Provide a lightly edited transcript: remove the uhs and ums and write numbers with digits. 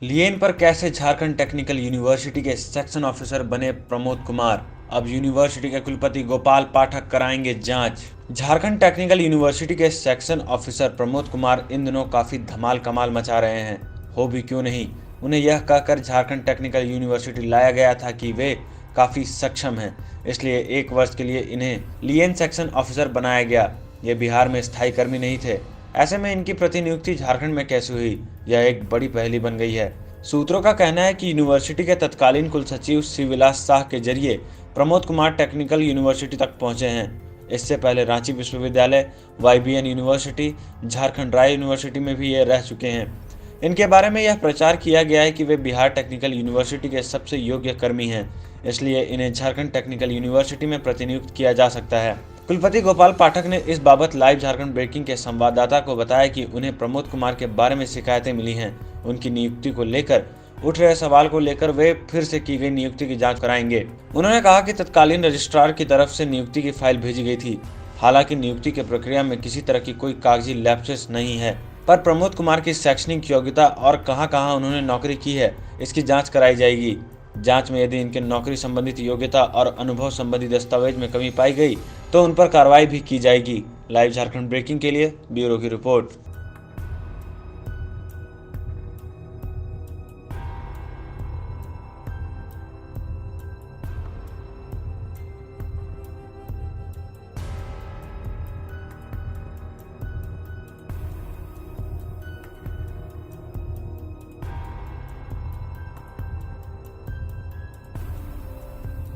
लियन पर कैसे Jharkhand technical university के सेक्शन ऑफिसर बने प्रमोद कुमार। अब यूनिवर्सिटी के कुलपति गोपाल पाठक कराएंगे जांच। झारखंड टेक्निकल यूनिवर्सिटी के सेक्शन ऑफिसर प्रमोद कुमार इन दिनों काफी धमाल कमाल मचा रहे हैं। हो भी क्यों नहीं, उन्हें यह कहकर झारखंड टेक्निकल यूनिवर्सिटी लाया गया था कि वे काफी सक्षम हैं, इसलिए 1 वर्ष के लिए इन्हें लियन सेक्शन ऑफिसर बनाया गया। ये बिहार में स्थायी कर्मी नहीं थे। ऐसे में इनकी प्रतिनियुक्ति झारखंड में कैसे हुई, यह एक बड़ी पहेली बन गई है। सूत्रों का कहना है कि यूनिवर्सिटी के तत्कालीन कुलसचिव शिवविलास शाह के जरिए प्रमोद कुमार टेक्निकल यूनिवर्सिटी तक पहुंचे हैं। इससे पहले रांची विश्वविद्यालय, YBN यूनिवर्सिटी, झारखंड राय यूनिवर्सिटी में भी ये रह चुके हैं। इनके बारे में यह प्रचार किया गया है कि वे बिहार टेक्निकल यूनिवर्सिटी के सबसे योग्य कर्मी हैं, इसलिए इन्हें झारखंड टेक्निकल यूनिवर्सिटी में प्रतिनियुक्त किया जा सकता है। कुलपति गोपाल पाठक ने इस बाबत लाइव झारखंड ब्रेकिंग के संवाददाता को बताया कि उन्हें प्रमोद कुमार के बारे में शिकायतें मिली हैं। उनकी नियुक्ति को लेकर उठ रहे सवाल को लेकर वे फिर से की गई नियुक्ति की जांच कराएंगे। उन्होंने कहा कि तत्कालीन रजिस्ट्रार की तरफ से नियुक्ति की फाइल भेजी गई थी। हालांकि नियुक्ति की प्रक्रिया में किसी तरह की कोई कागजी लैप्सेस नहीं है, पर प्रमोद कुमार की शैक्षणिक योग्यता और कहां-कहां उन्होंने नौकरी की है, इसकी जांच कराई जाएगी। जांच में यदि इनके नौकरी संबंधित योग्यता और अनुभव संबंधी दस्तावेज में कमी पाई गई तो उन पर कार्रवाई भी की जाएगी। लाइव झारखंड ब्रेकिंग के लिए ब्यूरो की रिपोर्ट।